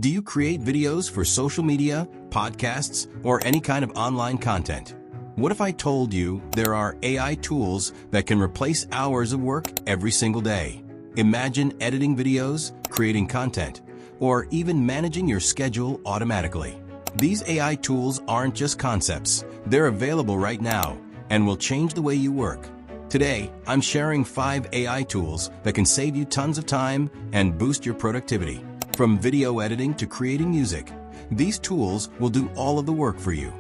Do you create videos for social media, podcasts, or any kind of online content? What if I told you there are AI tools that can replace hours of work every single day? Imagine editing videos, creating content, or even managing your schedule automatically. These AI tools aren't just concepts, they're available right now and will change the way you work. Today, I'm sharing 5 AI tools that can save you tons of time and boost your productivity. From video editing to creating music, these tools will do all of the work for you,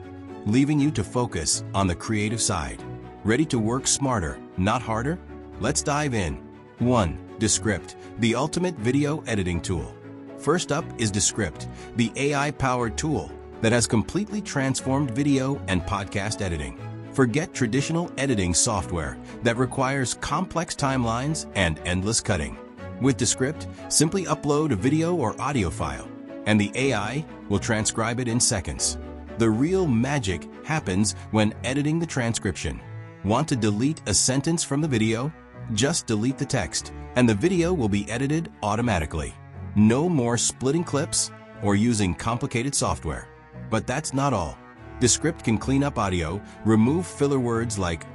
leaving you to focus on the creative side. Ready to work smarter, not harder? Let's dive in. 1. Descript, the ultimate video editing tool. First up is Descript, the AI-powered tool that has completely transformed video and podcast editing. Forget traditional editing software that requires complex timelines and endless cutting. With Descript, simply upload a video or audio file, and the AI will transcribe it in seconds. The real magic happens when editing the transcription. Want to delete a sentence from the video? Just delete the text, and the video will be edited automatically. No more splitting clips or using complicated software. But that's not all. Descript can clean up audio, remove filler words like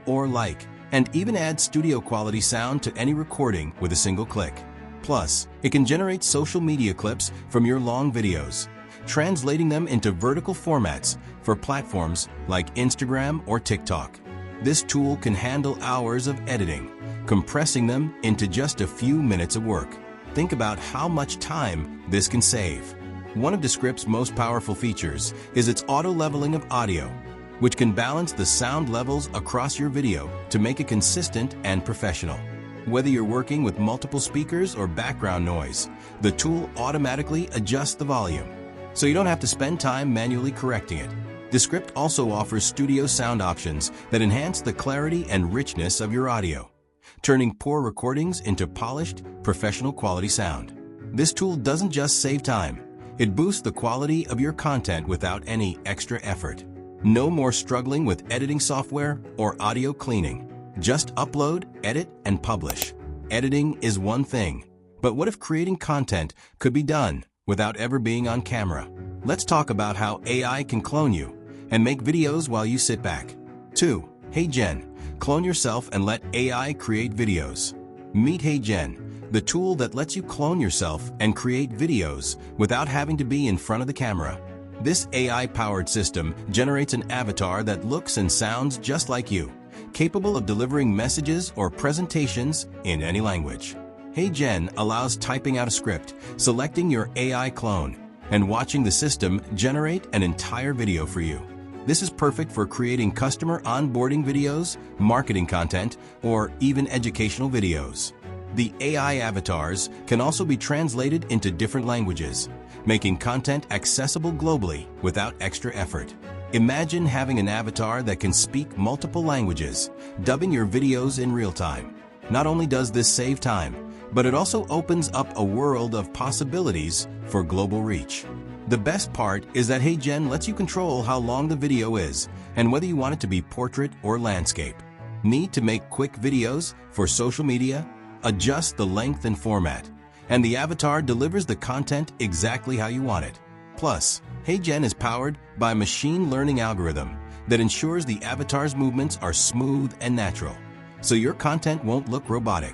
or like, and even add studio-quality sound to any recording with a single click. Plus, it can generate social media clips from your long videos, translating them into vertical formats for platforms like Instagram or TikTok. This tool can handle hours of editing, compressing them into just a few minutes of work. Think about how much time this can save. One of Descript's most powerful features is its auto-leveling of audio, which can balance the sound levels across your video to make it consistent and professional. Whether you're working with multiple speakers or background noise, the tool automatically adjusts the volume, so you don't have to spend time manually correcting it. Descript also offers studio sound options that enhance the clarity and richness of your audio, turning poor recordings into polished, professional quality sound. This tool doesn't just save time, it boosts the quality of your content without any extra effort. No more struggling with editing software or audio cleaning. Just upload, edit, and publish. Editing is one thing, but what if creating content could be done without ever being on camera? Let's talk about how AI can clone you and make videos while you sit back. 2. HeyGen. Clone yourself and let AI create videos. Meet HeyGen, the tool that lets you clone yourself and create videos without having to be in front of the camera. This AI-powered system generates an avatar that looks and sounds just like you, capable of delivering messages or presentations in any language. HeyGen allows typing out a script, selecting your AI clone, and watching the system generate an entire video for you. This is perfect for creating customer onboarding videos, marketing content, or even educational videos. The AI avatars can also be translated into different languages, making content accessible globally without extra effort. Imagine having an avatar that can speak multiple languages, dubbing your videos in real time. Not only does this save time, but it also opens up a world of possibilities for global reach. The best part is that HeyGen lets you control how long the video is and whether you want it to be portrait or landscape. Need to make quick videos for social media? Adjust the length and format, and the avatar delivers the content exactly how you want it. Plus, HeyGen is powered by a machine learning algorithm that ensures the avatar's movements are smooth and natural, so your content won't look robotic.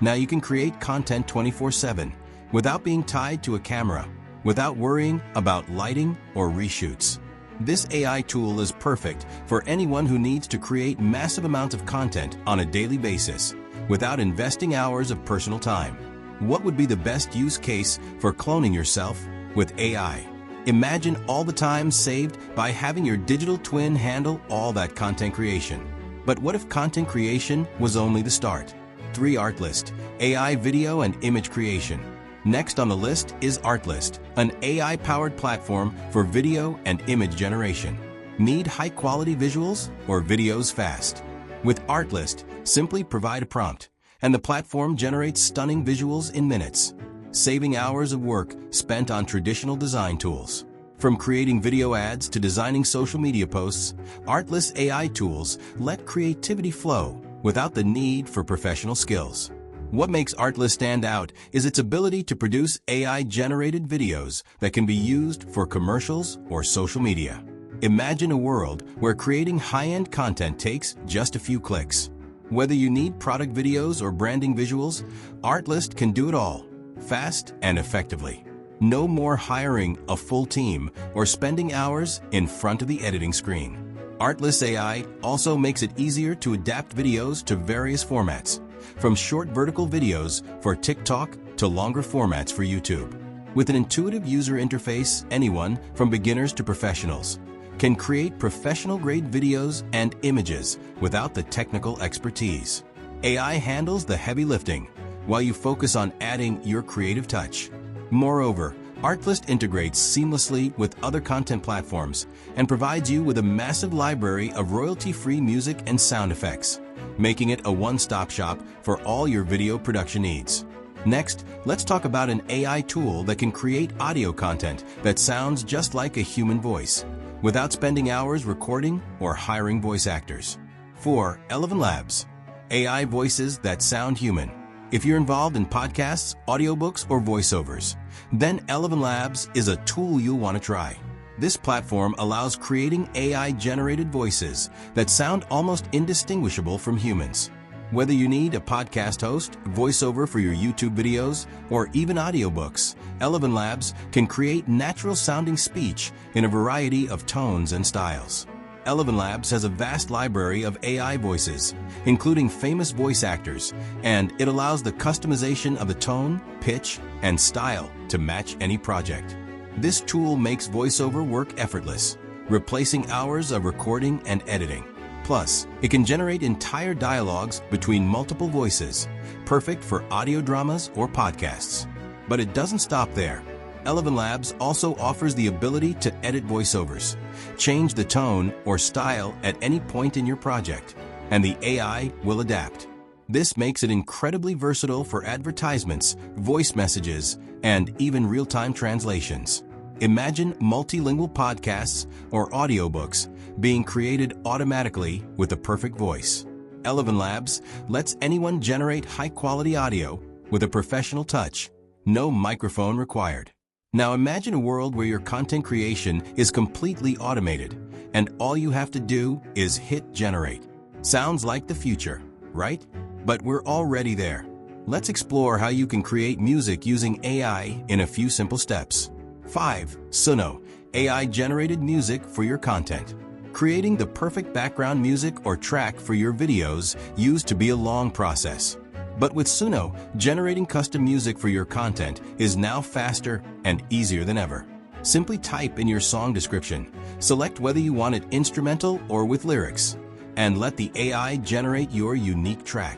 Now you can create content 24/7 without being tied to a camera, without worrying about lighting or reshoots. This AI tool is perfect for anyone who needs to create massive amounts of content on a daily basis without investing hours of personal time. What would be the best use case for cloning yourself with AI? Imagine all the time saved by having your digital twin handle all that content creation. But what if content creation was only the start? 3. Artlist, AI video and image creation. Next on the list is Artlist, an AI-powered platform for video and image generation. Need high-quality visuals or videos fast? With Artlist, simply provide a prompt, and the platform generates stunning visuals in minutes, saving hours of work spent on traditional design tools. From creating video ads to designing social media posts, Artlist AI tools let creativity flow without the need for professional skills. What makes Artlist stand out is its ability to produce AI-generated videos that can be used for commercials or social media. Imagine a world where creating high-end content takes just a few clicks. Whether you need product videos or branding visuals, Artlist can do it all, fast and effectively. No more hiring a full team or spending hours in front of the editing screen. Artlist AI also makes it easier to adapt videos to various formats, from short vertical videos for TikTok to longer formats for YouTube. With an intuitive user interface, anyone, from beginners to professionals, can create professional-grade videos and images without the technical expertise. AI handles the heavy lifting, while you focus on adding your creative touch. Moreover, Artlist integrates seamlessly with other content platforms and provides you with a massive library of royalty-free music and sound effects, making it a one-stop shop for all your video production needs. Next, let's talk about an AI tool that can create audio content that sounds just like a human voice, without spending hours recording or hiring voice actors. 4. ElevenLabs. AI voices that sound human. If you're involved in podcasts, audiobooks, or voiceovers, then ElevenLabs is a tool you'll want to try. This platform allows creating AI-generated voices that sound almost indistinguishable from humans. Whether you need a podcast host, voiceover for your YouTube videos, or even audiobooks, ElevenLabs can create natural-sounding speech in a variety of tones and styles. ElevenLabs has a vast library of AI voices, including famous voice actors, and it allows the customization of the tone, pitch, and style to match any project. This tool makes voiceover work effortless, replacing hours of recording and editing. Plus, it can generate entire dialogues between multiple voices, perfect for audio dramas or podcasts. But it doesn't stop there. ElevenLabs also offers the ability to edit voiceovers, change the tone or style at any point in your project, and the AI will adapt. This makes it incredibly versatile for advertisements, voice messages, and even real-time translations. Imagine multilingual podcasts or audiobooks being created automatically with the perfect voice. ElevenLabs lets anyone generate high-quality audio with a professional touch, no microphone required. Now imagine a world where your content creation is completely automated, and all you have to do is hit generate. Sounds like the future, right? But we're already there. Let's explore how you can create music using AI in a few simple steps. 5. Suno, AI-generated music for your content. Creating the perfect background music or track for your videos used to be a long process. But with Suno, generating custom music for your content is now faster and easier than ever. Simply type in your song description, select whether you want it instrumental or with lyrics, and let the AI generate your unique track.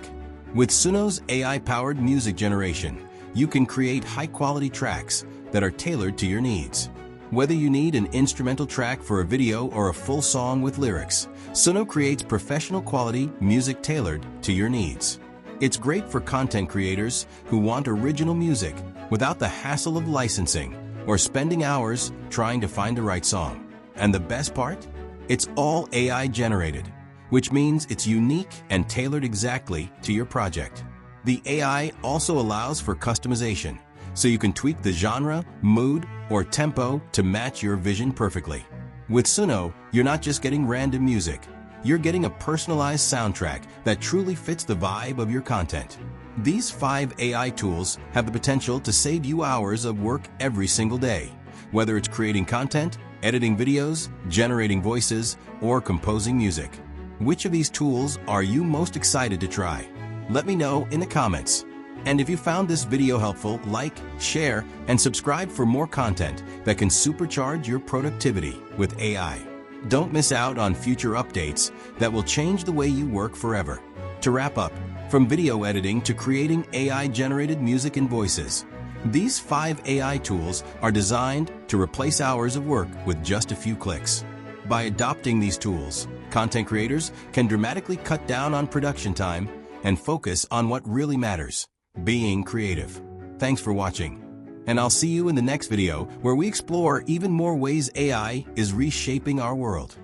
With Suno's AI-powered music generation, you can create high-quality tracks that are tailored to your needs. Whether you need an instrumental track for a video or a full song with lyrics, Suno creates professional-quality music tailored to your needs. It's great for content creators who want original music without the hassle of licensing or spending hours trying to find the right song. And the best part? It's all AI generated, which means it's unique and tailored exactly to your project. The AI also allows for customization, so you can tweak the genre, mood, or tempo to match your vision perfectly. With Suno, you're not just getting random music. You're getting a personalized soundtrack that truly fits the vibe of your content. These 5 AI tools have the potential to save you hours of work every single day, whether it's creating content, editing videos, generating voices, or composing music. Which of these tools are you most excited to try? Let me know in the comments. And if you found this video helpful, like, share, and subscribe for more content that can supercharge your productivity with AI. Don't miss out on future updates that will change the way you work forever. To wrap up, from video editing to creating AI-generated music and voices, these 5 AI tools are designed to replace hours of work with just a few clicks. By adopting these tools, content creators can dramatically cut down on production time and focus on what really matters, being creative. Thanks for watching. And I'll see you in the next video where we explore even more ways AI is reshaping our world.